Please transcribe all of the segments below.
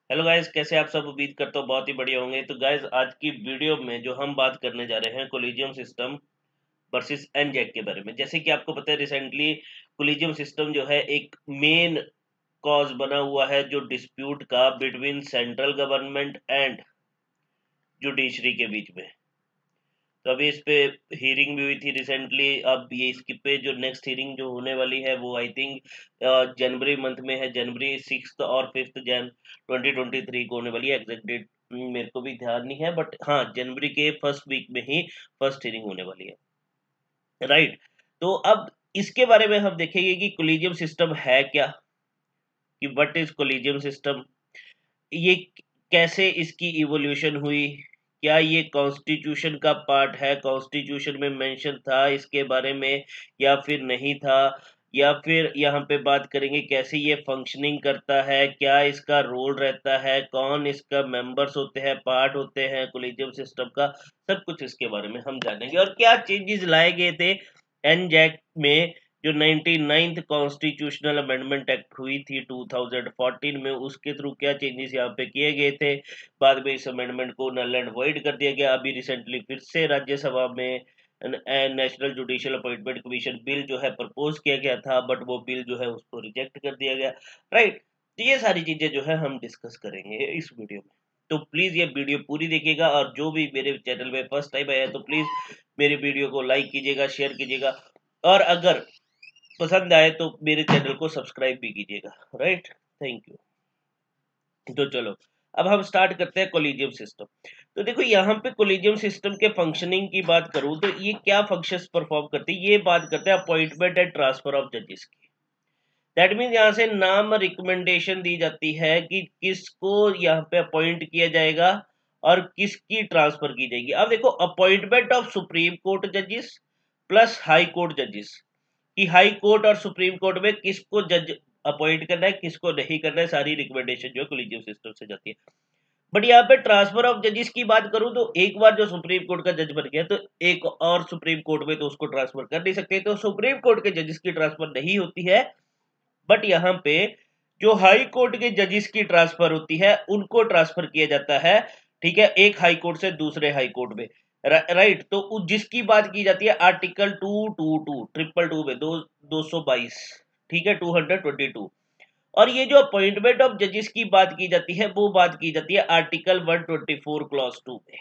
Hello guys, कैसे आप सब। उम्मीद करता हूँ बहुत ही बढ़िया होंगे। तो गाइस, आज की वीडियो में जो हम बात करने जा रहे हैं कोलिजियम सिस्टम वर्सेस एनजैक के बारे में। जैसे कि आपको पता है, रिसेंटली कोलिजियम सिस्टम जो है एक मेन कॉज बना हुआ है जो डिस्प्यूट का between central government and judiciary के बीच में। तो अभी इस पे हियरिंग भी हुई थी रिसेंटली। अब ये इसकी पे जो नेक्स्ट हियरिंग जो होने वाली है वो आई थिंक जनवरी मंथ में है। जनवरी 6 और 5 जन 2023 को होने वाली है। एग्जैक्ट डेट मेरे को भी ध्यान नहीं है, बट हाँ, जनवरी के फर्स्ट वीक में ही फर्स्ट हियरिंग होने वाली है, राइट। तो अब इसके बारे में हम देखेंगे कि कोलिजियम सिस्टम है क्या, कि व्हाट इज कोलिजियम सिस्टम, ये कैसे इसकी इवोल्यूशन हुई, क्या ये कॉन्स्टिट्यूशन का पार्ट है, कॉन्स्टिट्यूशन में मेंशन था इसके बारे में या फिर नहीं था, या फिर यहाँ पे बात करेंगे कैसे ये फंक्शनिंग करता है, क्या इसका रोल रहता है, कौन इसका मेंबर्स होते हैं, पार्ट होते हैं कोलिजियम सिस्टम का। सब कुछ इसके बारे में हम जानेंगे और क्या चेंजेस लाए गए थे एनजैक में। जो 99th कॉन्स्टिट्यूशनल अमेंडमेंट एक्ट हुई थी 2014 में, उसके थ्रू क्या चेंजेस यहाँ पे किए गए थे। बाद में इस अमेंडमेंट को नल एंड वॉइड कर दिया गया। अभी रिसेंटली फिर से राज्यसभा में national judicial appointment commission bill जो है प्रपोज किया गया था, बट वो बिल जो है उसको रिजेक्ट कर दिया गया, राइट। तो ये सारी चीजें जो है हम डिस्कस करेंगे इस वीडियो में। तो प्लीज ये वीडियो पूरी देखिएगा, और जो भी मेरे चैनल में फर्स्ट टाइम आया है तो प्लीज मेरे वीडियो को लाइक कीजिएगा, शेयर कीजिएगा, और अगर पसंद आए तो मेरे चैनल को सब्सक्राइब भी कीजिएगा, राइट। Thank you. तो चलो, अब हम स्टार्ट करते हैं कोलिजियम सिस्टम। तो देखो, यहाँ पे कोलिजियम सिस्टम के फंक्शनिंग की बात करूं तो ये क्या फंक्शंस परफॉर्म करती है, ये बात करते हैं अपॉइंटमेंट एंड ट्रांसफर ऑफ जजेस की। दैट मीन यहाँ से नाम रिकमेंडेशन दी जाती है कि किसको यहाँ पे अपॉइंट किया जाएगा और किसकी ट्रांसफर की जाएगी। अब देखो, अपॉइंटमेंट ऑफ सुप्रीम कोर्ट जजेस प्लस हाई कोर्ट जजेस, कि हाई कोर्ट और सुप्रीम कोर्ट में किसको जज अपॉइंट करना है, किसको नहीं करना है, सारी रिकमेंडेशन जो है कोलिजियम सिस्टम से जाती है। बट यहाँ पे ट्रांसफर ऑफ जजेस की बात करूं तो एक बार जो सुप्रीम कोर्ट का जज बन गया तो एक और सुप्रीम कोर्ट में तो उसको ट्रांसफर कर नहीं सकते, तो सुप्रीम कोर्ट के जजेस की ट्रांसफर नहीं होती है। बट यहाँ पे जो हाई कोर्ट के जजेस की ट्रांसफर होती है उनको ट्रांसफर किया जाता है, ठीक है, एक हाई कोर्ट से दूसरे हाई कोर्ट में, राइट। तो जिसकी बात की जाती है आर्टिकल 222 ट्रिपल टू में 222, ठीक है, 222। और ये जो अपॉइंटमेंट ऑफ जजेस की बात की जाती है वो बात की जाती है आर्टिकल 124 क्लॉज 2 में,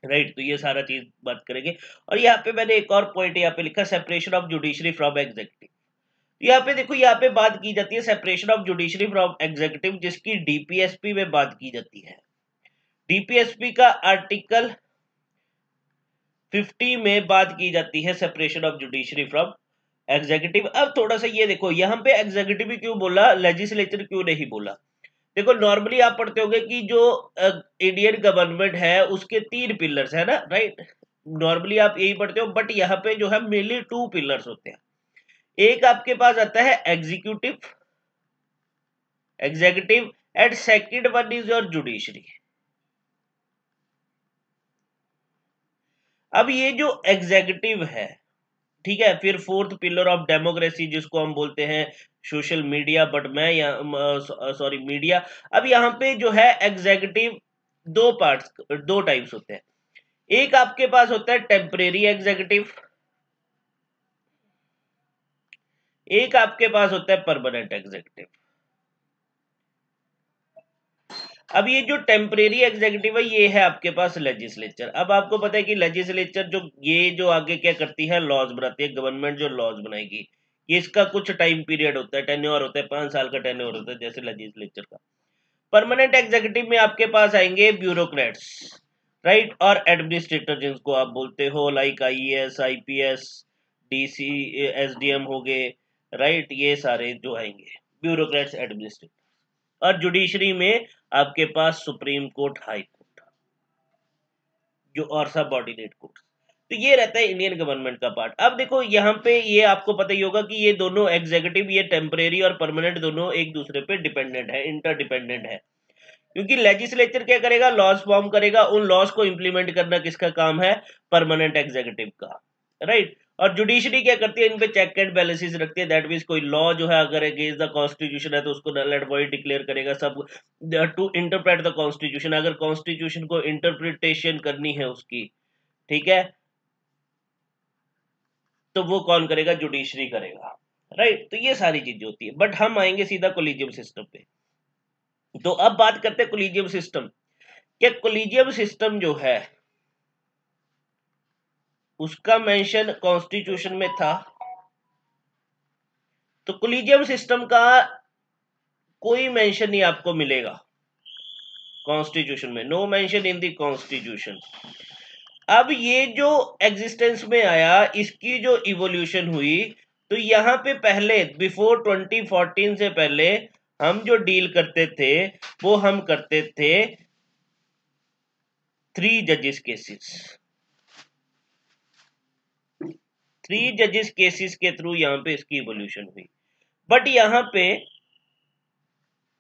राइट। तो ये सारा चीज बात करेंगे। और यहाँ पे मैंने एक और पॉइंट यहाँ पे लिखा, separation of judiciary from executive. यहाँ पे देखो, यहाँ पे बात की जाती है separation of judiciary from executive, जिसकी डीपीएसपी में बात की जाती है। डीपीएसपी का आर्टिकल 50 में बात की जाती है separation of judiciary from executive. अब थोड़ा सा ये देखो, यहाँ पे एग्जीक्यूटिव क्यों बोला, लेजिस्लेचर क्यों नहीं बोला। देखो, नॉर्मली आप पढ़ते होंगे कि जो इंडियन गवर्नमेंट है उसके 3 पिलर्स है ना, राइट। नॉर्मली आप यही पढ़ते हो, बट यहाँ पे जो है मेनली 2 पिलर्स होते हैं। एक आपके पास आता है executive, executive, and second one is your judiciary. अब ये जो एग्जीक्यूटिव है, ठीक है, फिर फोर्थ पिलर ऑफ डेमोक्रेसी जिसको हम बोलते हैं सोशल मीडिया, बट मैं सॉरी मीडिया। अब यहाँ पे जो है एग्जीक्यूटिव दो पार्ट्स, दो टाइप्स होते हैं। एक आपके पास होता है टेम्परेरी एग्जीक्यूटिव, एक आपके पास होता है परमानेंट एग्जीक्यूटिव। अब ये जो टेम्परेरी एग्जीक्यूटिव है ये है आपके पास लेजिस्लेचर। अब आपको पता है कि लेजिस्लेचर जो ये जो आगे क्या करती है, लॉज बनाती है, गवर्नमेंट जो लॉज बनाएगी, ये इसका कुछ टाइम पीरियड होता है, टेन्योर होता है, 5 साल का टेन्योर होता है जैसे लेजिस्लेचर का। परमानेंट एग्जीक्यूटिव में आपके पास आएंगे ब्यूरोक्रेट्स, राइट, और एडमिनिस्ट्रेटर जिनको आप बोलते हो, like IAS, IPS, DC, SDM हो गए, राइट। ये सारे जो आएंगे ब्यूरोक्रेट्स, एडमिनिस्ट्रेटर। और जुडिशरी में आपके पास सुप्रीम कोर्ट, हाई कोर्ट, जो और सब ऑर्डिनेट कोर्ट। तो ये रहता है इंडियन गवर्नमेंट का पार्ट। अब देखो, यहाँ पे ये आपको पता ही होगा कि ये दोनों एग्जीक्यूटिव, ये टेम्परेरी और परमानेंट, दोनों एक दूसरे पे डिपेंडेंट है, इंटरडिपेंडेंट है। क्योंकि लेजिस्लेचर क्या करेगा, लॉज फॉर्म करेगा, उन लॉज को इंप्लीमेंट करना किसका काम है, परमानेंट एग्जीक्यूटिव का, राइट। और जुडिशरी क्या करती है, इन पे चेक एंड बैलेंसेस रखती है। दैट मीन्स कोई लॉ जो है अगर अगेंस्ट द कॉन्स्टिट्यूशन है तो उसको नल एंड वॉइड डिक्लेयर करेगा। सब टू इंटरप्रेट द कॉन्स्टिट्यूशन, अगर कॉन्स्टिट्यूशन को इंटरप्रिटेशन करनी है उसकी, ठीक है, तो वो कौन करेगा, जुडिशरी करेगा, राइट। तो ये सारी चीजें होती है। बट हम आएंगे सीधा कोलिजियम सिस्टम पे। तो अब बात करते हैं कोलिजियम सिस्टम। क्या कोलिजियम सिस्टम जो है उसका मेंशन कॉन्स्टिट्यूशन में था? तो कोलिजियम सिस्टम का कोई मेंशन नहीं आपको मिलेगा कॉन्स्टिट्यूशन में, no mention in the constitution. अब ये जो एग्जिस्टेंस में आया, इसकी जो इवोल्यूशन हुई, तो यहां पे पहले बिफोर 2014 से पहले हम जो डील करते थे वो हम करते थे 3 जजेस केसेस। 3 जजेस केसेस के थ्रू यहां पे इसकी इवोल्यूशन हुई। बट यहां पे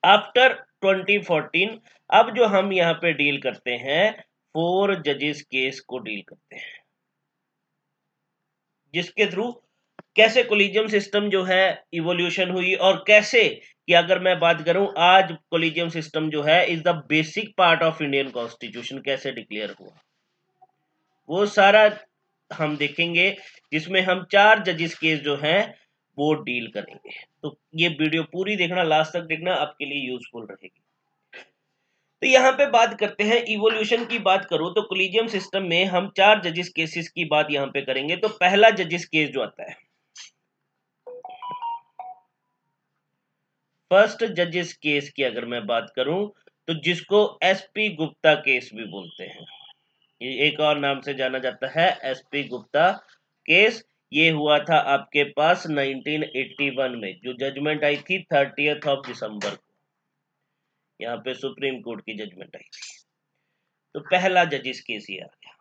आफ्टर 2014 अब जो हम यहां पे डील करते हैं 4 जजेस केस को डील करते हैं, जिसके थ्रू कैसे कोलिजियम सिस्टम जो है इवोल्यूशन हुई, और कैसे कि अगर मैं बात करूं आज कोलिजियम सिस्टम जो है is the basic part of Indian constitution, कैसे डिक्लेयर हुआ, वो सारा हम देखेंगे, जिसमें हम 4 जजेस केस जो हैं वो डील करेंगे। तो ये वीडियो पूरी देखना, लास्ट तक देखना, आपके लिए यूजफुल रहेगी। तो यहाँ पे बात करते हैं इवोल्यूशन की। बात करूं तो कोलिजियम सिस्टम में हम 4 जजेस केसेस की बात यहाँ पे करेंगे। तो पहला जजेस केस जो आता है, फर्स्ट जजेस केस की अगर मैं बात करूं तो जिसको एसपी गुप्ता केस भी बोलते हैं, ये एक और नाम से जाना जाता है एसपी गुप्ता केस। ये हुआ था आपके पास 1981 में, जो जजमेंट आई थी 30th ऑफ दिसंबर को, यहाँ पे सुप्रीम कोर्ट की जजमेंट आई थी। तो पहला जजेस केस ये आ गया।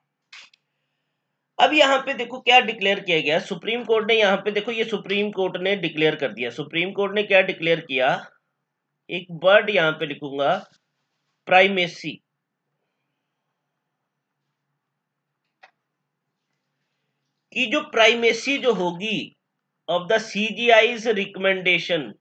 अब यहाँ पे देखो क्या डिक्लेयर किया गया सुप्रीम कोर्ट ने। यहाँ पे देखो ये सुप्रीम कोर्ट ने डिक्लेयर कर दिया। सुप्रीम कोर्ट ने क्या डिक्लेयर किया, एक वर्ड यहाँ पे लिखूंगा, प्राइमेसी। कि जो प्राइमेसी जो होगी of the CGI's recommendation,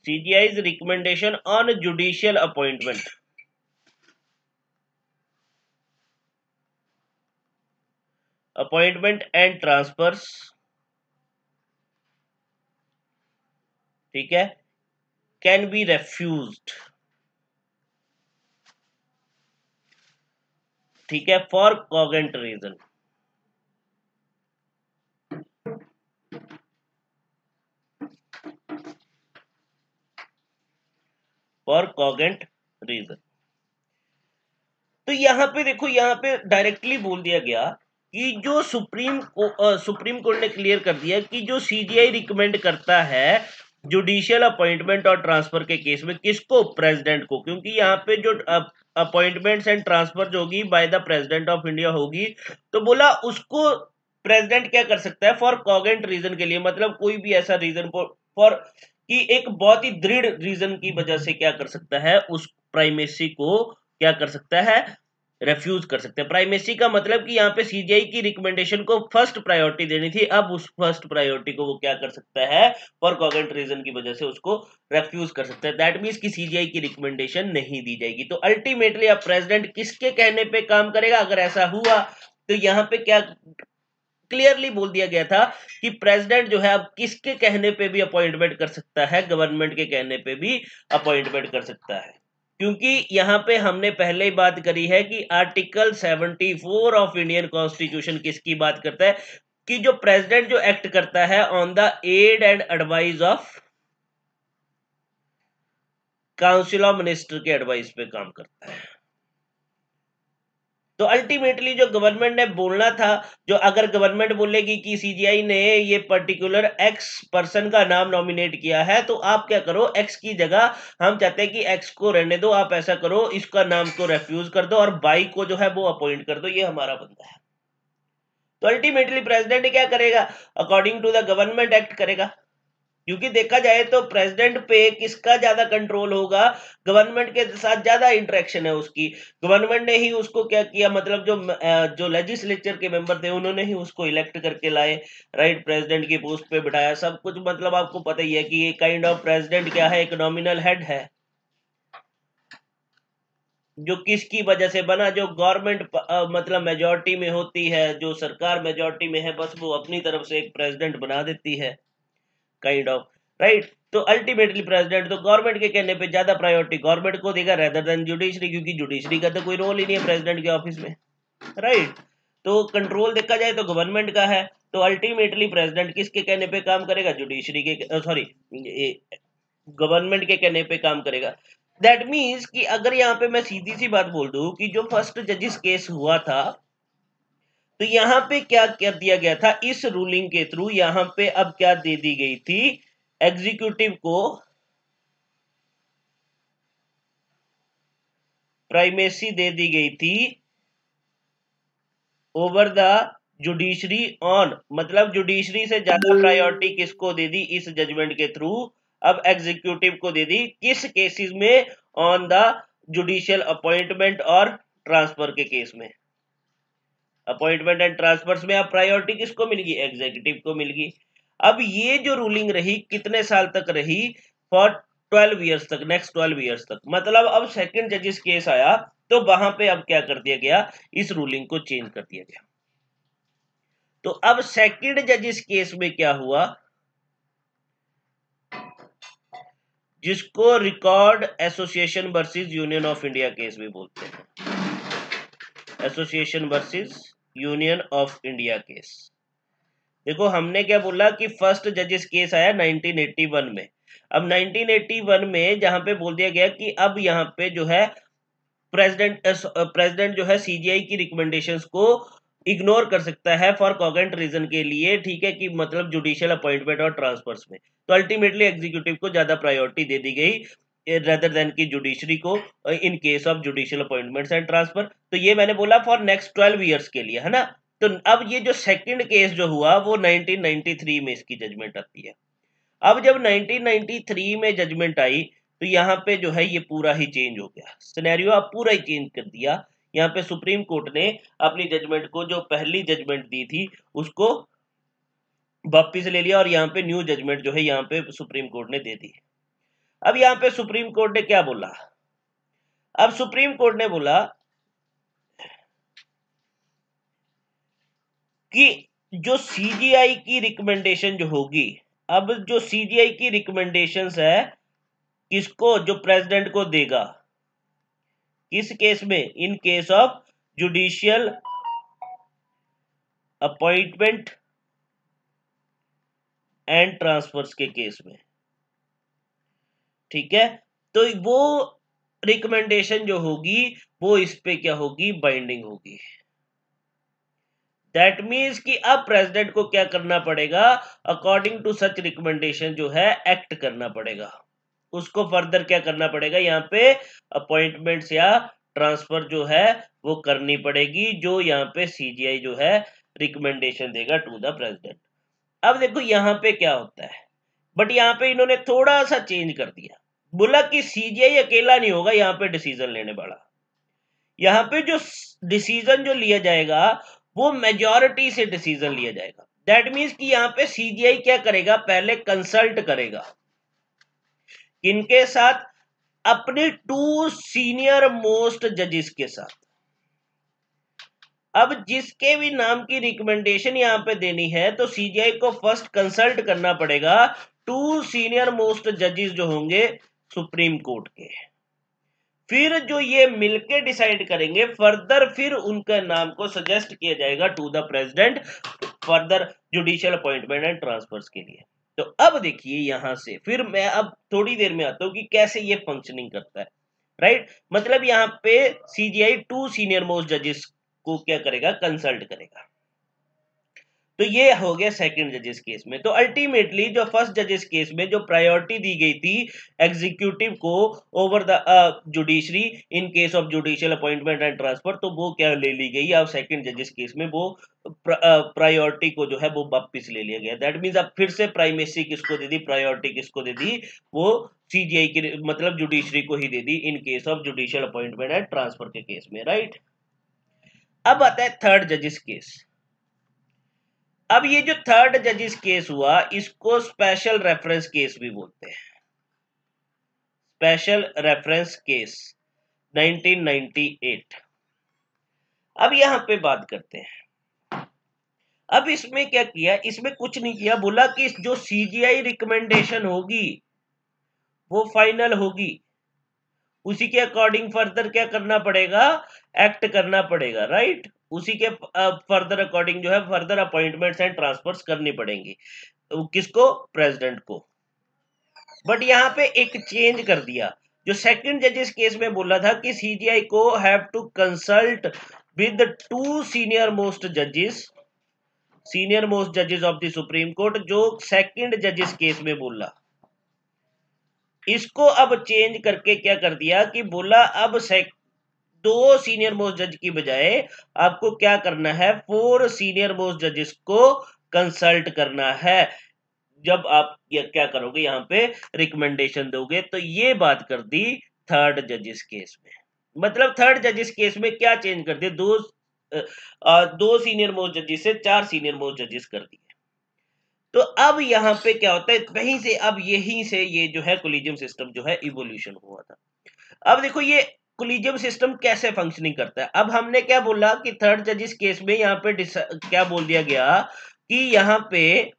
CGI's recommendation on judicial appointment, and transfers, ठीक है, can be refused, ठीक है, for cogent reason, for cogent reason। तो यहां पे देखो, यहां पे डायरेक्टली बोल दिया गया कि जो सुप्रीम कोर्ट ने क्लियर कर दिया कि जो सीजीआई रिकमेंड करता है जुडिशियल अपॉइंटमेंट और ट्रांसफर के केस में, किसको, प्रेसिडेंट को। क्योंकि यहाँ पे जो अपॉइंटमेंट्स एंड ट्रांसफर जो होगी by the president of India होगी, तो बोला उसको प्रेसिडेंट क्या कर सकता है, फॉर कॉगेंट रीजन के लिए, मतलब कोई भी ऐसा रीजन फॉर कि एक बहुत ही दृढ़ रीजन की वजह से क्या कर सकता है, उस प्राइमेसी को क्या कर सकता है, रेफ्यूज कर सकते हैं। प्राइमेसी का मतलब कि यहाँ पे सीजीआई की रिकमेंडेशन को फर्स्ट प्रायोरिटी देनी थी, अब उस फर्स्ट प्रायोरिटी को वो क्या कर सकता है, फॉर कॉगेंट रीजन की वजह से उसको रेफ्यूज कर सकता है। दैट मीन्स कि सीजीआई की रिकमेंडेशन नहीं दी जाएगी। तो अल्टीमेटली अब प्रेसिडेंट किसके कहने पे काम करेगा, अगर ऐसा हुआ तो यहाँ पे क्या क्लियरली बोल दिया गया था कि प्रेसिडेंट जो है अब किसके कहने पे भी अपॉइंटमेंट कर सकता है, गवर्नमेंट के कहने पे भी अपॉइंटमेंट कर सकता है। क्योंकि यहां पे हमने पहले ही बात करी है कि आर्टिकल 74 ऑफ इंडियन कॉन्स्टिट्यूशन किसकी बात करता है, कि जो प्रेसिडेंट जो एक्ट करता है on the aid and advice of council of minister के एडवाइस पे काम करता है। तो अल्टीमेटली जो गवर्नमेंट ने बोलना था, जो अगर गवर्नमेंट बोलेगी कि सीजीआई ने ये पर्टिकुलर एक्स पर्सन का नाम नॉमिनेट किया है, तो आप क्या करो, एक्स की जगह हम चाहते हैं कि एक्स को रहने दो, आप ऐसा करो, इसका नाम को रेफ्यूज कर दो और बाई को जो है वो अपॉइंट कर दो, ये हमारा बंदा है। तो अल्टीमेटली प्रेसिडेंट क्या करेगा, according to the government act करेगा। क्योंकि देखा जाए तो प्रेसिडेंट पे किसका ज्यादा कंट्रोल होगा, गवर्नमेंट के साथ ज्यादा इंटरेक्शन है उसकी, गवर्नमेंट ने ही उसको क्या किया, मतलब जो लेजिस्लेचर के मेंबर थे उन्होंने ही उसको इलेक्ट करके लाए, राइट, प्रेसिडेंट की पोस्ट पे बिठाया, सब कुछ, मतलब आपको पता ही है कि ये काइंड ऑफ प्रेसिडेंट क्या है, एक नॉमिनल हेड है, जो किसकी वजह से बना, जो गवर्नमेंट मतलब मेजोरिटी में होती है, जो सरकार मेजोरिटी में है, बस वो अपनी तरफ से एक प्रेसिडेंट बना देती है, काइंड ऑफ, राइट। तो अल्टीमेटली प्रेसिडेंट तो गवर्नमेंट के कहने पे ज्यादा प्रायोरिटी गवर्नमेंट को देगा रेदर देन जुडिशरी, क्योंकि जुडिशरी का तो कोई रोल ही नहीं है प्रेसिडेंट के ऑफिस में, राइट। तो कंट्रोल देखा जाए तो गवर्नमेंट का है, तो अल्टीमेटली प्रेसिडेंट किसके कहने पे काम करेगा, जुडिशरी के, सॉरी, गवर्नमेंट के कहने पे काम करेगा। दैट मीन्स कि अगर यहाँ पे मैं सीधी सी बात बोल दूं कि जो फर्स्ट जजिस केस हुआ था, तो यहाँ पे क्या कर दिया गया था, इस रूलिंग के थ्रू यहाँ पे अब क्या दे दी गई थी, एग्जीक्यूटिव को प्राइमेसी दे दी गई थी ओवर द जुडिशरी ऑन, मतलब जुडिशरी से ज्यादा प्रायोरिटी किसको दे दी इस जजमेंट के थ्रू, अब एग्जीक्यूटिव को दे दी, किस केसेस में, ऑन द जुडिशियल अपॉइंटमेंट और ट्रांसफर के केस में, अपॉइंटमेंट एंड ट्रांसफर्स में अब प्रायोरिटी किसको मिलेगी, एग्जीक्यूटिव को मिलेगी। अब ये जो रूलिंग रही कितने साल तक रही, फॉर 12 ईयर्स तक, नेक्स्ट 12 ईयर्स तक, मतलब अब सेकंड जजिस केस आया तो वहां पे अब क्या कर दिया गया, इस रूलिंग को चेंज कर दिया गया। तो अब सेकंड जजिस केस में क्या हुआ, जिसको record association versus union of India case भी बोलते हैं, association versus union of India case. देखो हमने क्या बोला कि फर्स्ट जजिस केस आया 1981 में, अब 1981 में जहां पे बोल दिया गया कि अब यहाँ पे जो है प्रेसिडेंट जो है सीजीआई की रिकमेंडेशंस को इग्नोर कर सकता है फॉर कॉगेंट रीजन के लिए, ठीक है, कि मतलब जुडिशियल अपॉइंटमेंट और ट्रांसफर्स में, तो अल्टीमेटली एग्जीक्यूटिव को ज्यादा प्रायोरिटी दे दी गई रेदर देन की जुडिशरी को इन case of judicial appointments and transfer. तो ये मैंने बोला फॉर नेक्स्ट 12 ईयर्स के लिए, है ना। तो अब ये जो सेकंड केस जो हुआ वो 1993 में इसकी जजमेंट आती है। अब जब 1993 में जजमेंट आई तो यहाँ पे जो है ये पूरा ही चेंज हो गया, सिनेरियो अब पूरा ही चेंज कर दिया। यहाँ पे सुप्रीम कोर्ट ने अपनी जजमेंट को, जो पहली जजमेंट दी थी उसको वापिस ले लिया और यहाँ पे न्यू जजमेंट जो है यहाँ पे सुप्रीम कोर्ट ने दे दी। अब यहाँ पे सुप्रीम कोर्ट ने क्या बोला, अब सुप्रीम कोर्ट ने बोला कि जो सीजीआई की रिकमेंडेशन जो होगी, अब जो सीजीआई की रिकमेंडेशंस है किसको, जो प्रेसिडेंट को देगा, किस केस में, इन case of judicial appointment and transfers के केस में, ठीक है। तो वो रिकमेंडेशन जो होगी वो इस पे क्या होगी, बाइंडिंग होगी। दैट मीन्स कि अब प्रेसिडेंट को क्या करना पड़ेगा, अकॉर्डिंग टू सच रिकमेंडेशन जो है एक्ट करना पड़ेगा, उसको फर्दर क्या करना पड़ेगा, यहाँ पे अपॉइंटमेंट्स या ट्रांसफर जो है वो करनी पड़ेगी, जो यहाँ पे सीजीआई जो है रिकमेंडेशन देगा टू द प्रेसिडेंट। अब देखो यहाँ पे क्या होता है, बट यहाँ पे इन्होंने थोड़ा सा चेंज कर दिया, बोला कि सीजीआई अकेला नहीं होगा यहाँ पे डिसीजन लेने वाला, यहाँ पे जो डिसीजन जो लिया जाएगा वो मेजॉरिटी से डिसीजन लिया जाएगा। दैट मीन्स कि यहाँ पे सीजीआई क्या करेगा, पहले कंसल्ट करेगा किनके साथ, अपने 2 सीनियर मोस्ट जजेस के साथ। अब जिसके भी नाम की रिकमेंडेशन यहाँ पे देनी है तो सीजीआई को फर्स्ट कंसल्ट करना पड़ेगा 2 सीनियर मोस्ट जजेस जो होंगे सुप्रीम कोर्ट के, फिर जो ये मिलके डिसाइड करेंगे फर्दर, फिर उनका नाम को सजेस्ट किया जाएगा to the president further judicial appointment and transfers के लिए। तो अब देखिए यहां से फिर मैं अब थोड़ी देर में आता हूं कि कैसे ये फंक्शनिंग करता है, राइट। मतलब यहाँ पे सीजीआई 2 सीनियर मोस्ट जजेस को क्या करेगा, कंसल्ट करेगा। तो ये हो गया सेकंड जजेस केस में। तो अल्टीमेटली जो फर्स्ट जजेस केस में जो प्रायोरिटी दी गई थी एग्जीक्यूटिव को over the judiciary in case of judicial appointment and transfer, तो वो क्या ले ली गई, अब सेकंड जजेस केस में वो प्रायोरिटी को जो है वो वापिस ले लिया गया। दैट मीन्स अब फिर से प्राइमेसी किसको दे दी, प्रायोरिटी किसको दे दी, वो सीजीआई की मतलब जुडिशरी को ही दे दी in case of judicial appointment and transfer के केस में, राइट। अब आता है थर्ड जजेस केस। अब ये जो थर्ड जजेस केस हुआ इसको स्पेशल रेफरेंस केस भी बोलते हैं, स्पेशल रेफरेंस केस 1998। अब यहां पे बात करते हैं, अब इसमें क्या किया, इसमें कुछ नहीं किया, बोला कि जो सीजीआई रिकमेंडेशन होगी वो फाइनल होगी, उसी के अकॉर्डिंग फर्दर क्या करना पड़ेगा, एक्ट करना पड़ेगा, राइट। उसी के फर्दर अकॉर्डिंग जो है फर्दर अपॉइंटमेंट्स एंड ट्रांसफर्स करनी पड़ेंगी, किसको, प्रेसिडेंट को। बट यहाँ पे एक चेंज कर दिया, जो सेकंड जजेस केस में बोला था कि सीजीआई को have to consult with 2 senior most जजेस ऑफ द सुप्रीम कोर्ट, जो सेकंड जजेस केस में बोला, इसको अब चेंज करके क्या कर दिया कि बोला अब 2 सीनियर मोस्ट जज की बजाय आपको क्या करना है, 4 सीनियर मोस्ट जजेस को कंसल्ट करना है जब आप क्या करोगे, यहाँ पे रिकमेंडेशन दोगे। तो ये बात कर दी थर्ड जजेस केस में। मतलब थर्ड जजेस केस में क्या चेंज कर दिया, 2 सीनियर मोस्ट जजेस से 4 सीनियर मोस्ट जजेस कर दिए। तो अब यहाँ पे क्या होता है, कहीं से अब यहीं से ये जो है कोलिजियम सिस्टम जो है इवोल्यूशन हुआ था। अब देखो ये कोलिजियम सिस्टम कैसे फंक्शनिंग करता है। अब हमने क्या बोला कि थर्ड जजेस केस में यहाँ पे क्या बोल दिया गया कि यहाँ पे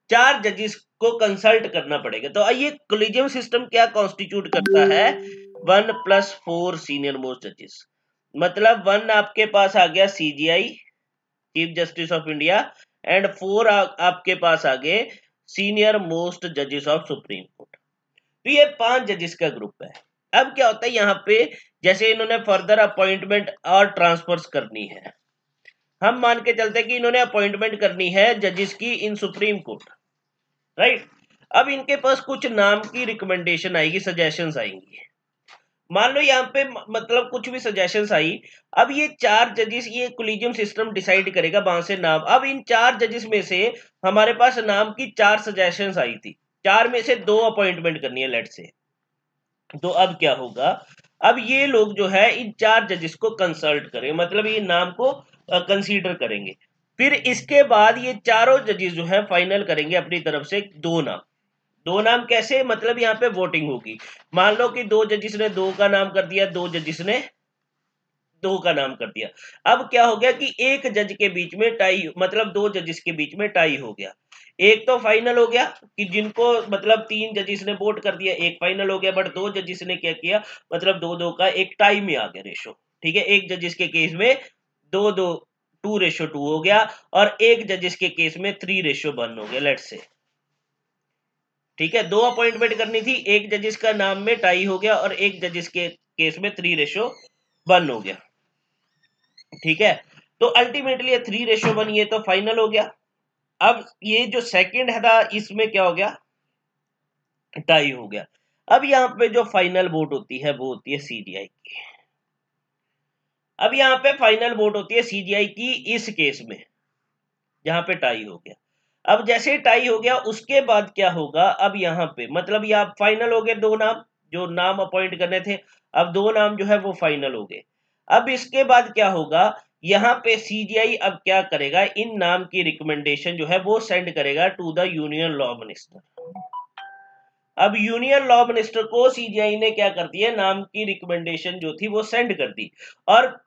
4 जजेस को कंसल्ट करना पड़ेगा। तो ये कोलिजियम सिस्टम क्या कॉन्स्टिट्यूट करता है, 1 + 4 सीनियर मोस्ट जजेस। मतलब 1 आपके पास आ गया CGI chief justice of India and 4 आपके पास आ गए सीनियर मोस्ट जजेस ऑफ सुप्रीम कोर्ट। तो ये 5 जजेस का ग्रुप है। अब क्या होता है यहाँ पे, जैसे इन्होंने फर्दर अपॉइंटमेंट और ट्रांसफर्स करनी है, हम मान के चलते हैं कि इन्होंने अपॉइंटमेंट करनी है जजेस की इन सुप्रीम कोर्ट, राइट। अब इनके पास कुछ नाम की रिकमेंडेशन आएगी, सजेशंस आएंगी। मान लो यहाँ पे मतलब कुछ भी सजेशंस आई, अब ये 4 जजेस, ये कोलिजियम सिस्टम डिसाइड करेगा वहां से नाम। अब इन 4 जजेस में से हमारे पास नाम की 4 सजेशंस आई थी, 4 में से 2 अपॉइंटमेंट करनी है लेट से। तो अब क्या होगा, अब ये लोग जो है इन 4 जजेस को कंसल्ट करें, मतलब ये नाम को कंसीडर करेंगे। फिर इसके बाद ये चारों जजेस जो है फाइनल करेंगे अपनी तरफ से 2 नाम। 2 नाम कैसे, मतलब यहाँ पे वोटिंग होगी। मान लो कि 2 जजेस ने 2 का नाम कर दिया, 2 जजेस ने 2 का नाम कर दिया। अब क्या हो गया कि एक जज के बीच में टाई, मतलब 2 जजेस के बीच में टाई हो गया। एक तो फाइनल हो गया कि जिनको मतलब 3 जजेस ने वोट कर दिया, एक फाइनल हो गया। बट 2 जजेस ने क्या किया, मतलब 2-2 का एक टाई में आ गया रेशो, ठीक है। एक जजेस के केस में 2-2 2:2 हो गया और एक जजेस के केस में 3:1 हो गया लेट्स से, ठीक है। 2 अपॉइंटमेंट करनी थी, एक जजेस का नाम में टाई हो गया और एक जजेस के केस में 3:1 हो गया, ठीक है। तो अल्टीमेटली 3:1 ये तो फाइनल हो गया। अब ये जो सेकंड है था इसमें क्या हो गया, टाई हो गया। अब यहाँ पे जो फाइनल वोट होती है वो होती है सीजीआई की। अब यहाँ पे फाइनल वोट होती है सीजीआई की इस केस में जहां पे टाई हो गया। अब जैसे टाई हो गया उसके बाद क्या होगा, अब यहाँ पे मतलब ये आप फाइनल हो गए 2 नाम, जो नाम अपॉइंट करने थे, अब 2 नाम जो है वो फाइनल हो गए। अब इसके बाद क्या होगा, यहाँ पे सीजीआई अब क्या करेगा, इन नाम की रिकमेंडेशन जो है वो सेंड करेगा to the union law minister. अब यूनियन लॉ मिनिस्टर को सीजीआई ने क्या कर दिया, नाम की रिकमेंडेशन जो थी वो सेंड कर दी। और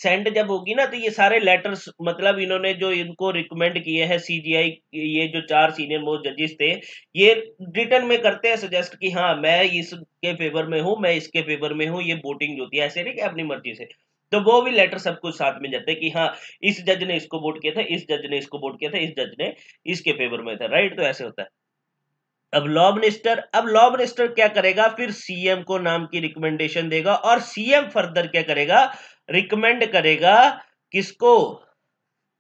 सेंड जब होगी ना तो ये सारे लेटर्स, मतलब इन्होंने जो इनको रिकमेंड किए हैं सीजीआई, ये जो 4 सीनियर मोस्ट जजेस थे, ये रिटर्न में करते हैं सजेस्ट कि हाँ मैं इसके फेवर में हूं, मैं इसके फेवर में हूं। ये वोटिंग जो होती है ऐसे नहीं कि अपनी मर्जी से, तो वो भी लेटर सब कुछ साथ में जाते हैं कि हाँ इस जज ने इसको वोट किया था, इस जज ने इसको वोट किया था, इस जज ने इसके फेवर में था, राइट। तो ऐसे होता है। अब लॉ मिनिस्टर क्या करेगा, फिर सीएम को नाम की रिकमेंडेशन देगा और सीएम फर्दर क्या करेगा, रिकमेंड करेगा किसको,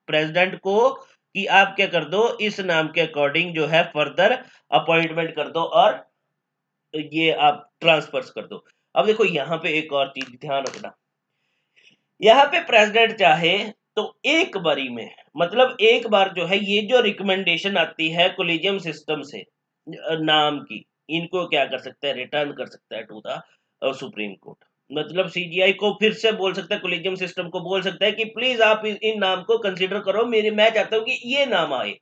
प्रेसिडेंट को कि आप क्या कर दो, इस नाम के अकॉर्डिंग जो है फर्दर अपॉइंटमेंट कर दो और ये आप ट्रांसफर्स कर दो। अब देखो यहाँ पे एक और चीज ध्यान रखना, यहाँ पे प्रेसिडेंट चाहे तो एक बारी में, मतलब एक बार जो है ये जो रिकमेंडेशन आती है कोलिजियम सिस्टम से नाम की, इनको क्या कर सकता है, रिटर्न कर सकता है टू द सुप्रीम कोर्ट। मतलब सीजीआई को फिर से बोल सकता है, कोलिजियम सिस्टम को बोल सकता है कि प्लीज आप इन नाम को कंसीडर करो, मैं चाहता हूं कि ये नाम आए,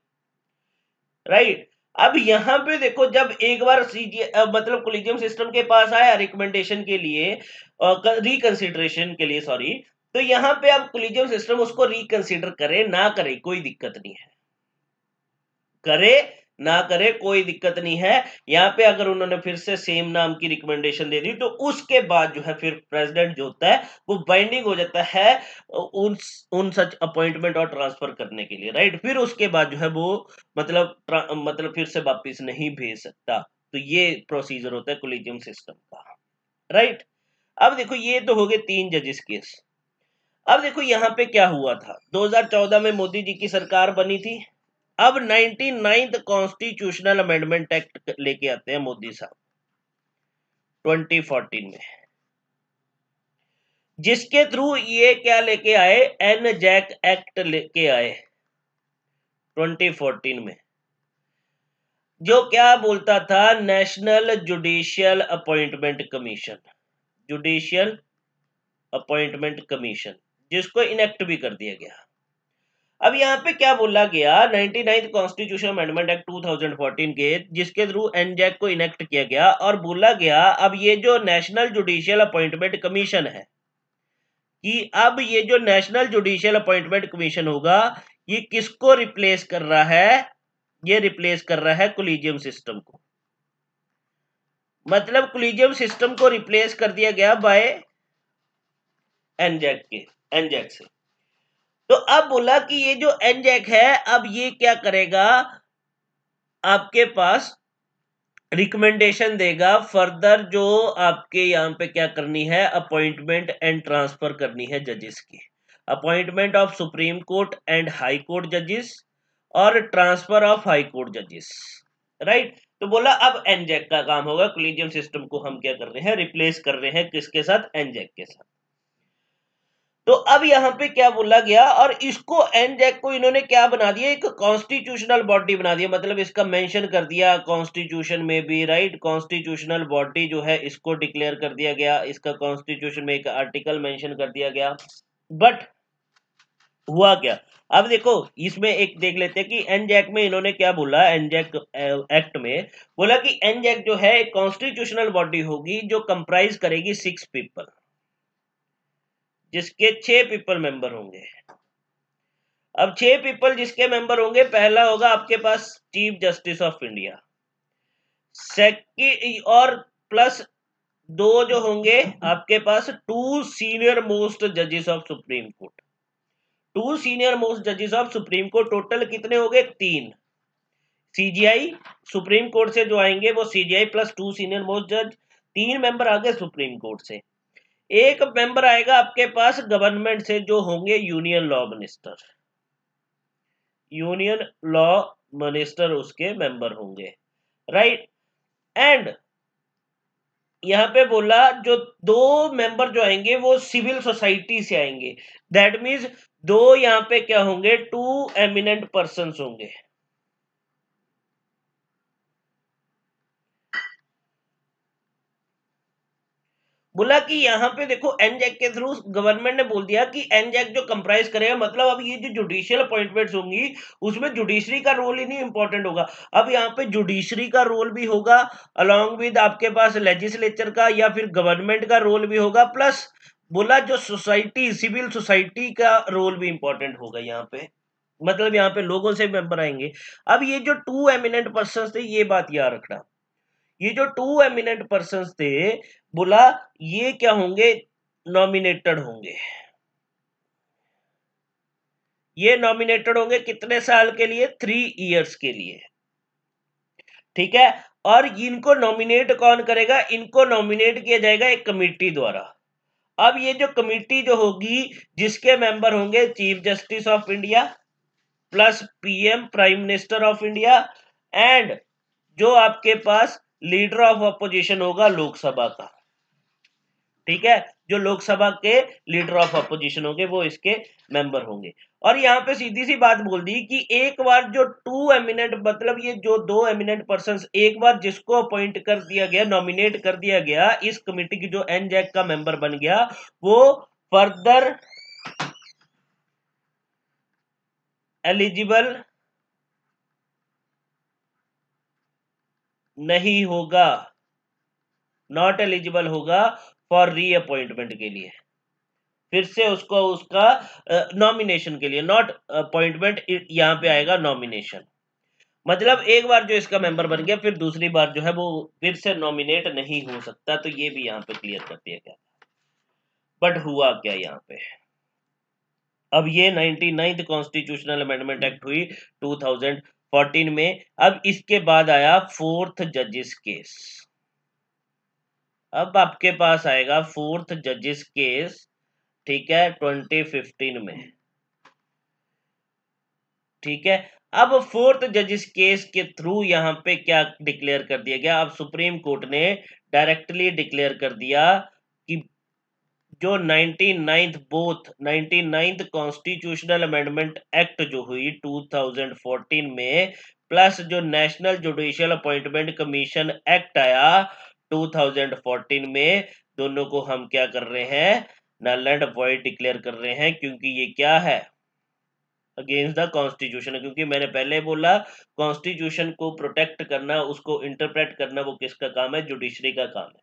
राइट। अब यहाँ पे देखो, जब एक बार मतलब कोलिजियम सिस्टम के पास आया रिकमेंडेशन के लिए, रिकंसिडरेशन के लिए, सॉरी, तो यहाँ पे अब कोलिजियम सिस्टम उसको रिकंसिडर करे ना करे कोई दिक्कत नहीं है, करे ना करे कोई दिक्कत नहीं है। यहाँ पे अगर उन्होंने फिर से सेम नाम की रिकमेंडेशन दे दी तो उसके बाद जो है फिर प्रेसिडेंट जो होता है वो बाइंडिंग हो जाता है उन सच अपॉइंटमेंट और ट्रांसफर करने के लिए, राइट। फिर उसके बाद जो है वो मतलब फिर से वापिस नहीं भेज सकता। तो ये प्रोसीजर होता है कोलिजियम सिस्टम का, राइट। अब देखो ये तो हो गए 3 जजेस केस। अब देखो यहाँ पे क्या हुआ था, 2014 में मोदी जी की सरकार बनी थी। अब 99th कॉन्स्टिट्यूशनल अमेंडमेंट एक्ट लेके आते हैं मोदी साहब 2014 में, जिसके थ्रू ये क्या लेके आए, एन जैक एक्ट लेके आए 2014 में, जो क्या बोलता था, national judicial appointment commission, judicial appointment commission, जिसको इनेक्ट भी कर दिया गया। अब यहाँ पे क्या बोला गया, 99th कॉन्स्टिट्यूशन अमेंडमेंट एक्ट 2014 के, जिसके थ्रू एनजैक को इनेक्ट किया गया और बोला गया अब ये जो नेशनल जुडिशियल अपॉइंटमेंट कमीशन है, कि अब ये जो नेशनल जुडिशियल अपॉइंटमेंट कमीशन होगा ये किसको रिप्लेस कर रहा है, ये रिप्लेस कर रहा है कोलिजियम सिस्टम को। मतलब कोलिजियम सिस्टम को रिप्लेस कर दिया गया बाय एनजैक से। तो अब बोला कि ये जो एनजैक है अब ये क्या करेगा, आपके पास रिकमेंडेशन देगा फर्दर जो आपके यहाँ पे क्या करनी है, अपॉइंटमेंट एंड ट्रांसफर करनी है जजेस की, appointment of supreme court and high court जजेस और ट्रांसफर ऑफ हाई कोर्ट जजेस, राइट। तो बोला अब एनजैक का काम होगा, कोलिजियम सिस्टम को हम क्या कर रहे हैं, रिप्लेस कर रहे हैं किसके साथ, एनजैक के साथ। तो अब यहाँ पे क्या बोला गया, और इसको एनजैक को इन्होंने क्या बना दिया, एक कॉन्स्टिट्यूशनल बॉडी बना दिया, मतलब इसका मेंशन कर दिया कॉन्स्टिट्यूशन में भी, राइट। कॉन्स्टिट्यूशनल बॉडी जो है इसको डिक्लेयर कर दिया गया, इसका कॉन्स्टिट्यूशन में एक आर्टिकल मेंशन कर दिया गया। बट हुआ क्या, अब देखो इसमें एक देख लेते हैं कि एनजैक में इन्होंने क्या बोला, एनजैक एक्ट में बोला कि एनजैक जो है एक कॉन्स्टिट्यूशनल बॉडी होगी जो कंप्राइज करेगी 6 पीपल, जिसके 6 पीपल मेंबर होंगे। अब 6 पीपल जिसके मेंबर होंगे, पहला होगा आपके पास chief justice of India, second और प्लस 2 जो होंगे आपके पास 2 सीनियर मोस्ट जजेस of supreme court, 2 senior most जजेस ऑफ सुप्रीम कोर्ट, टोटल कितने हो गए, 3। सीजीआई सुप्रीम कोर्ट से जो आएंगे वो सीजीआई प्लस 2 सीनियर मोस्ट जज, 3 मेंबर आ गए सुप्रीम कोर्ट से। एक मेंबर आएगा आपके पास गवर्नमेंट से, जो होंगे union law minister, union law minister उसके मेंबर होंगे, राइट। एंड यहां पे बोला जो 2 मेंबर जो आएंगे वो सिविल सोसाइटी से आएंगे, दैट मीन्स 2 यहां पे क्या होंगे, 2 एमिनेंट पर्संस होंगे। बोला कि यहाँ पे देखो एनजैक के थ्रू गवर्नमेंट ने बोल दिया कि एनजैक जो कंप्राइज करेगा, मतलब अब ये जो जुडिशियल अपॉइंटमेंट्स होंगी उसमें जुडिशरी का रोल ही नहीं इंपॉर्टेंट होगा, अब यहाँ पे जुडिशरी का रोल भी होगा अलॉन्ग विद आपके पास लेजिस्लेचर का या फिर गवर्नमेंट का रोल भी होगा, प्लस बोला जो सोसाइटी, सिविल सोसाइटी का रोल भी इंपॉर्टेंट होगा यहाँ पे, मतलब यहाँ पे लोगों से मेंबर आएंगे। अब ये जो 2 एमिनेंट पर्सन थे, ये बात याद रखना, ये जो 2 एमिनेंट पर्संस थे, बोला ये क्या होंगे, नॉमिनेटेड होंगे, ये नॉमिनेटेड होंगे कितने साल के लिए, 3 इयर्स के लिए, ठीक है। और इनको नॉमिनेट कौन करेगा, इनको नॉमिनेट किया जाएगा एक कमिटी द्वारा। अब ये जो कमिटी जो होगी जिसके मेंबर होंगे chief justice of India, plus PM prime minister of India and जो आपके पास लीडर ऑफ अपोजिशन होगा लोकसभा का, ठीक है, जो लोकसभा के लीडर ऑफ अपोजिशन होंगे वो इसके मेंबर होंगे। और यहाँ पे सीधी सी बात बोल दी कि एक बार जो टू एमिनेंट, मतलब ये जो दो एमिनेंट पर्संस, एक बार जिसको अपॉइंट कर दिया गया, नॉमिनेट कर दिया गया, इस कमेटी की जो एनजैक का मेंबर बन गया, वो फर्दर एलिजिबल नहीं होगा, नॉट एलिजिबल होगा फॉर रीअपॉइंटमेंट के लिए, फिर से उसको उसका नॉमिनेशन के लिए, नॉट अपॉइंटमेंट, यहां पे आएगा नॉमिनेशन। मतलब एक बार जो इसका मेंबर बन गया, फिर दूसरी बार जो है वो फिर से नॉमिनेट नहीं हो सकता। तो ये भी यहाँ पे क्लियर कर दिया गया। बट हुआ क्या यहाँ पे, अब ये 99th कॉन्स्टिट्यूशनल अमेंडमेंट एक्ट हुई 2014 में। अब इसके बाद आया फोर्थ जजेस केस। अब आपके पास आएगा फोर्थ जजेस केस, ठीक है, 2015 में, ठीक है। अब फोर्थ जजेस केस के थ्रू यहाँ पे क्या डिक्लेयर कर दिया गया, अब सुप्रीम कोर्ट ने डायरेक्टली डिक्लेयर कर दिया कि जो 99th कॉन्स्टिट्यूशनल अमेंडमेंट एक्ट जो हुई 2014 में, प्लस जो national judicial appointment commission act आया 2014 में, दोनों को हम क्या कर रहे हैं, नल एंड वॉइड डिक्लेयर कर रहे हैं, क्योंकि ये क्या है, अगेंस्ट द कॉन्स्टिट्यूशन है। क्योंकि मैंने पहले बोला कॉन्स्टिट्यूशन को प्रोटेक्ट करना, उसको इंटरप्रेट करना, वो किसका काम है, जुडिशरी का काम है।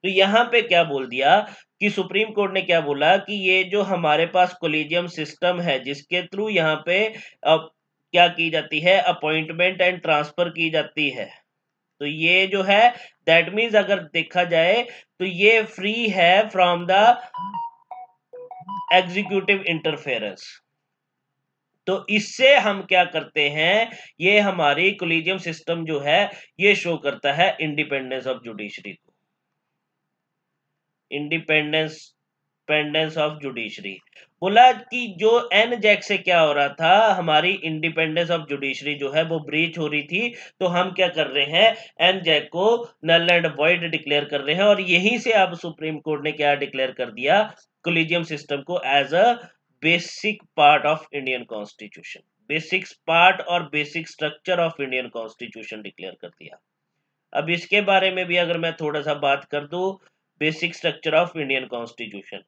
तो यहाँ पे क्या बोल दिया कि सुप्रीम कोर्ट ने क्या बोला कि ये जो हमारे पास कोलिजियम सिस्टम है, जिसके थ्रू यहाँ पे क्या की जाती है, अपॉइंटमेंट एंड ट्रांसफर की जाती है, तो ये जो है दैट मीन्स अगर देखा जाए तो ये फ्री है फ्रॉम द एग्जीक्यूटिव इंटरफेरेंस। तो इससे हम क्या करते हैं, ये हमारी कोलिजियम सिस्टम जो है ये शो करता है इंडिपेंडेंस ऑफ जुडिशरी को, इंडिपेंडेंस ऑफ जुडिशरी। बोला कि जो एनजैक से क्या हो रहा था, हमारी इंडिपेंडेंस ऑफ जुडिशरी जो है वो ब्रीच हो रही थी, तो हम क्या कर रहे हैं, एनजैक को नल एंड वॉइड डिक्लेयर कर रहे हैं। और यहीं से अब सुप्रीम कोर्ट ने क्या डिक्लेयर कर दिया, कोलिजियम सिस्टम को as a basic part of Indian constitution, basic part और basic structure of Indian constitution declare कर दिया। अब इसके बारे में भी अगर मैं थोड़ा सा बात कर दूं, basic structure of Indian constitution,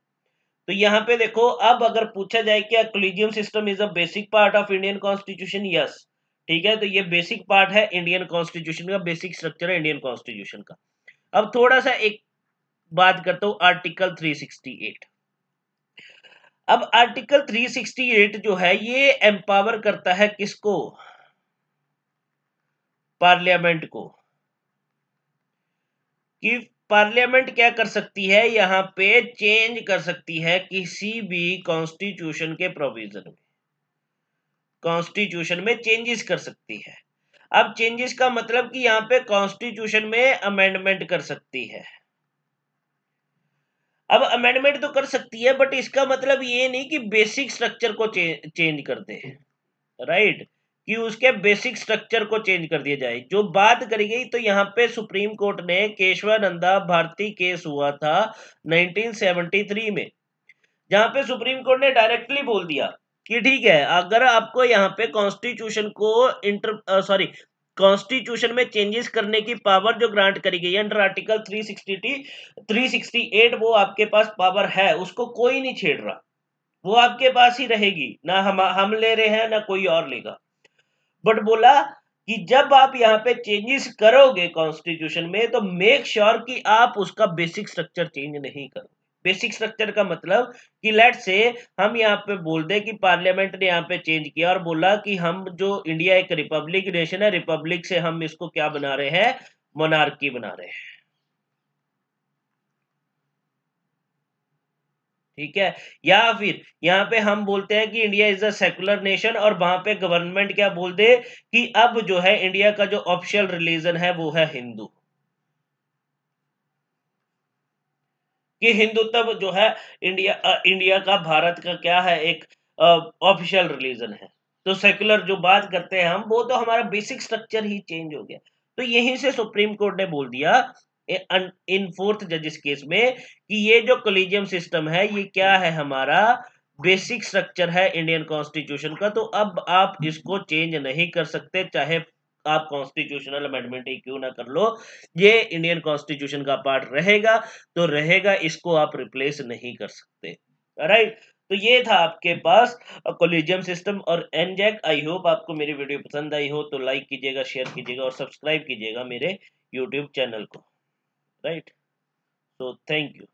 तो यहाँ पे देखो, अब अगर पूछा जाए क्या collegium system is a basic part of Indian constitution, yes, ठीक है, तो ये बेसिक पार्ट है इंडियन कॉन्स्टिट्यूशन का, बेसिक स्ट्रक्चर है इंडियन कॉन्स्टिट्यूशन का। अब थोड़ा सा एक बात करता हूं, आर्टिकल 368। अब आर्टिकल 368 जो है ये एम्पावर करता है किसको, पार्लियामेंट को, कि पार्लियामेंट क्या कर सकती है, यहां पे चेंज कर सकती है किसी भी कॉन्स्टिट्यूशन के प्रोविजन में, कॉन्स्टिट्यूशन में चेंजेस कर सकती है। अब चेंजेस का मतलब कि यहां पे कॉन्स्टिट्यूशन में अमेंडमेंट कर सकती है। अब अमेंडमेंट तो कर सकती है, बट इसका मतलब ये नहीं कि बेसिक स्ट्रक्चर को चेंज कर दे, राइट, कि उसके बेसिक स्ट्रक्चर को चेंज कर दिया जाए। जो बात करी गई, तो यहाँ पे सुप्रीम कोर्ट ने केशवानंदा भारती केस हुआ था 1973 में, जहां पे सुप्रीम कोर्ट ने डायरेक्टली बोल दिया कि ठीक है, अगर आपको यहाँ पे कॉन्स्टिट्यूशन को कॉन्स्टिट्यूशन में चेंजेस करने की पावर जो ग्रांट करी गई है अंडर आर्टिकल 368, वो आपके पास पावर है, उसको कोई नहीं छेड़ रहा, वो आपके पास ही रहेगी, ना हम ले रहे हैं ना कोई और लेगा। बट बोला कि जब आप यहाँ पे चेंजेस करोगे कॉन्स्टिट्यूशन में, तो मेक श्योर कि आप उसका बेसिक स्ट्रक्चर चेंज नहीं करो। बेसिक स्ट्रक्चर का मतलब कि लेट से हम यहाँ पे बोल दे कि पार्लियामेंट ने यहाँ पे चेंज किया और बोला कि हम जो इंडिया एक रिपब्लिक नेशन है, रिपब्लिक से हम इसको क्या बना रहे हैं, मोनार्की बना रहे हैं, ठीक है। या फिर यहाँ पे हम बोलते हैं कि India is a secular nation, और वहां पे गवर्नमेंट क्या बोल दे कि अब जो है इंडिया का जो ऑफिशियल रिलीजन है वो है हिंदू, कि हिंदुत्व जो है इंडिया का, भारत का क्या है, एक ऑफिशियल रिलीजन है। तो सेकुलर जो बात करते हैं हम, वो तो हमारा बेसिक स्ट्रक्चर ही चेंज हो गया। तो यहीं से सुप्रीम कोर्ट ने बोल दिया इन फोर्थ जजिस केस में कि ये जो कोलिजियम सिस्टम है ये क्या है, हमारा बेसिक स्ट्रक्चर है इंडियन कॉन्स्टिट्यूशन का। तो अब आप इसको चेंज नहीं कर सकते, चाहे आप कॉन्स्टिट्यूशनल अमेंडमेंट ही क्यों ना कर लो, ये इंडियन कॉन्स्टिट्यूशन का पार्ट रहेगा तो रहेगा, इसको आप रिप्लेस नहीं कर सकते। राइट। तो ये था आपके पास कोलिजियम सिस्टम और एनजैक। आई होप आपको मेरी वीडियो पसंद आई हो, तो लाइक कीजिएगा, शेयर कीजिएगा और सब्सक्राइब कीजिएगा मेरे यूट्यूब चैनल को। राइट। So thank you.